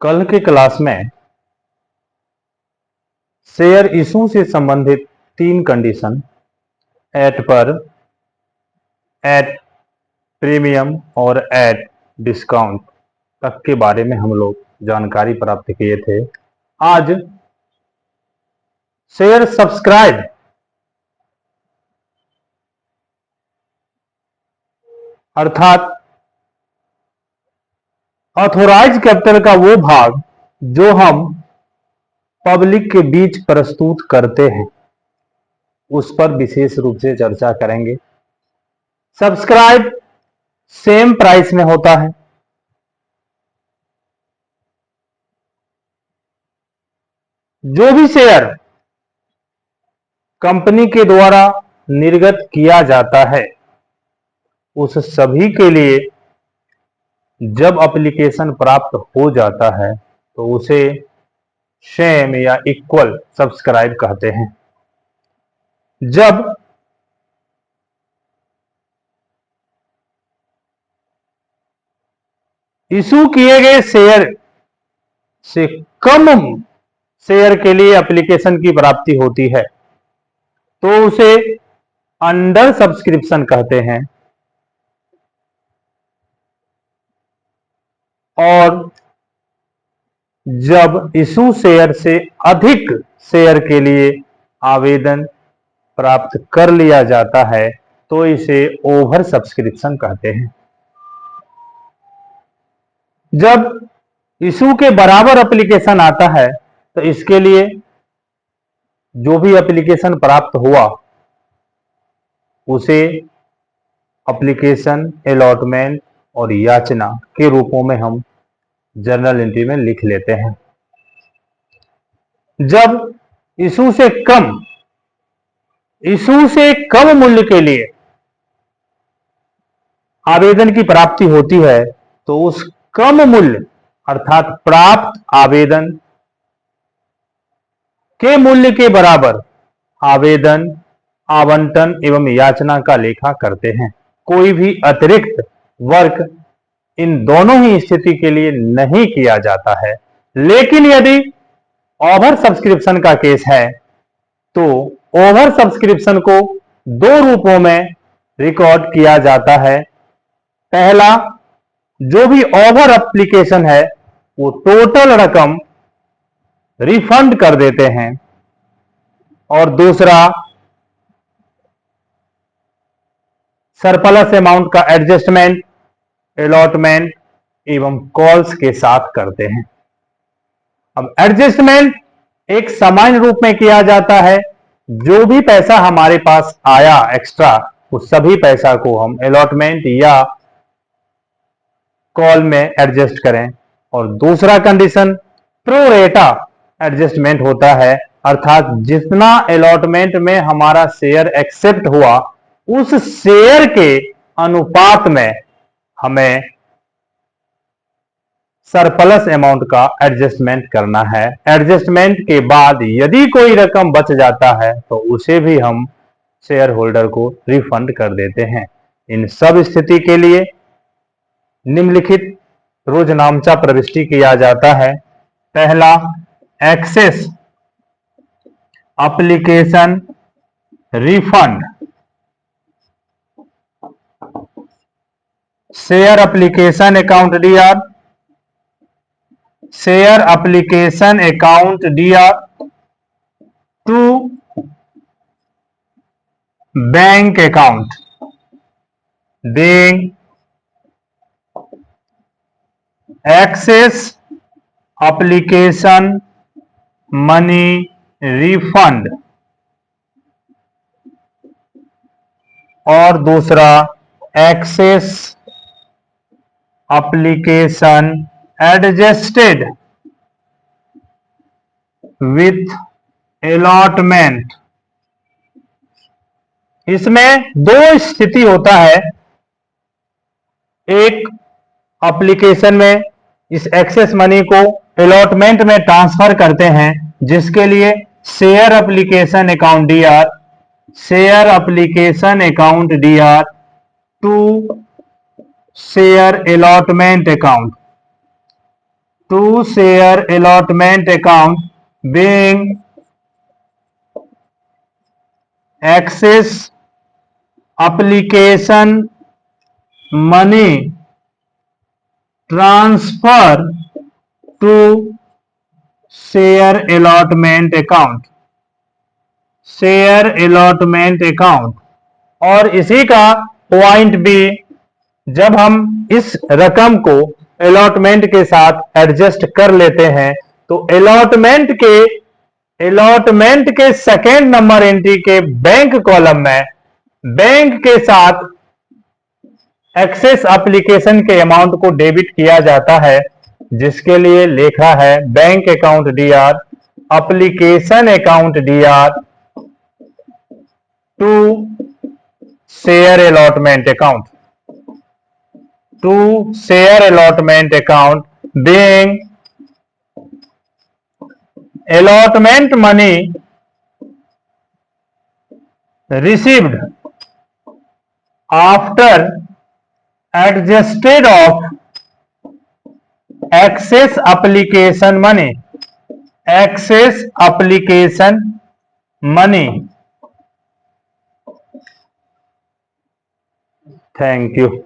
कल के क्लास में शेयर इशू से संबंधित 3 कंडीशन एट पर, एट प्रीमियम और एट डिस्काउंट तक के बारे में हम लोग जानकारी प्राप्त किए थे। आज शेयर सब्सक्राइब अर्थात ऑथोराइज कैपिटल का वो भाग जो हम पब्लिक के बीच प्रस्तुत करते हैं उस पर विशेष रूप से चर्चा करेंगे। सब्सक्राइब सेम प्राइस में होता है। जो भी शेयर कंपनी के द्वारा निर्गत किया जाता है उस सभी के लिए जब एप्लीकेशन प्राप्त हो जाता है तो उसे सेम या इक्वल सब्सक्राइब कहते हैं। जब इशू किए गए शेयर से कम शेयर के लिए एप्लीकेशन की प्राप्ति होती है तो उसे अंडर सब्सक्रिप्शन कहते हैं, और जब इशू शेयर से अधिक शेयर के लिए आवेदन प्राप्त कर लिया जाता है तो इसे ओवर सब्सक्रिप्शन कहते हैं। जब इशू के बराबर एप्लीकेशन आता है तो इसके लिए जो भी एप्लीकेशन प्राप्त हुआ उसे एप्लीकेशन, अलॉटमेंट और याचना के रूपों में हम जर्नल एंट्री में लिख लेते हैं। जब इशू से कम मूल्य के लिए आवेदन की प्राप्ति होती है तो उस कम मूल्य अर्थात प्राप्त आवेदन के मूल्य के बराबर आवेदन, आवंटन एवं याचना का लेखा करते हैं। कोई भी अतिरिक्त वर्क इन दोनों ही स्थिति के लिए नहीं किया जाता है। लेकिन यदि ओवर सब्सक्रिप्शन का केस है तो ओवर सब्सक्रिप्शन को 2 रूपों में रिकॉर्ड किया जाता है। पहला, जो भी ओवर एप्लीकेशन है वो टोटल रकम रिफंड कर देते हैं, और दूसरा सरप्लस अमाउंट का एडजस्टमेंट, अलॉटमेंट एवं कॉल्स के साथ करते हैं। अब एडजस्टमेंट एक सामान्य रूप में किया जाता है। जो भी पैसा हमारे पास आया एक्स्ट्रा उस सभी पैसा को हम अलॉटमेंट या कॉल में एडजस्ट करें, और दूसरा कंडीशन प्रोरेटा एडजस्टमेंट होता है, अर्थात जितना अलॉटमेंट में हमारा शेयर एक्सेप्ट हुआ उस शेयर के अनुपात में हमें सरप्लस अमाउंट का एडजस्टमेंट करना है। एडजस्टमेंट के बाद यदि कोई रकम बच जाता है तो उसे भी हम शेयर होल्डर को रिफंड कर देते हैं। इन सब स्थिति के लिए निम्नलिखित रोजनामचा प्रविष्टि किया जाता है। पहला, excess application refund, share application account DR, share application account DR to bank account, then excess application money refund, और दूसरा excess application adjusted with allotment. इसमें 2 स्थिति होता है। एक, एप्लीकेशन में इस एक्सेस मनी को अलॉटमेंट में ट्रांसफर करते हैं जिसके लिए share application account DR, share application account DR to share allotment account, to share allotment account being access application money transfer to share allotment account, share allotment account. और इसी का point B, जब हम इस रकम को अलॉटमेंट के साथ एडजस्ट कर लेते हैं तो अलॉटमेंट के सेकेंड नंबर एंट्री के बैंक कॉलम में बैंक के साथ एक्सेस एप्लीकेशन के अमाउंट को डेबिट किया जाता है, जिसके लिए लिखा है bank account DR, application account DR to share allotment account, to share allotment account being allotment money received after adjusted of access application money, access application money। Thank you।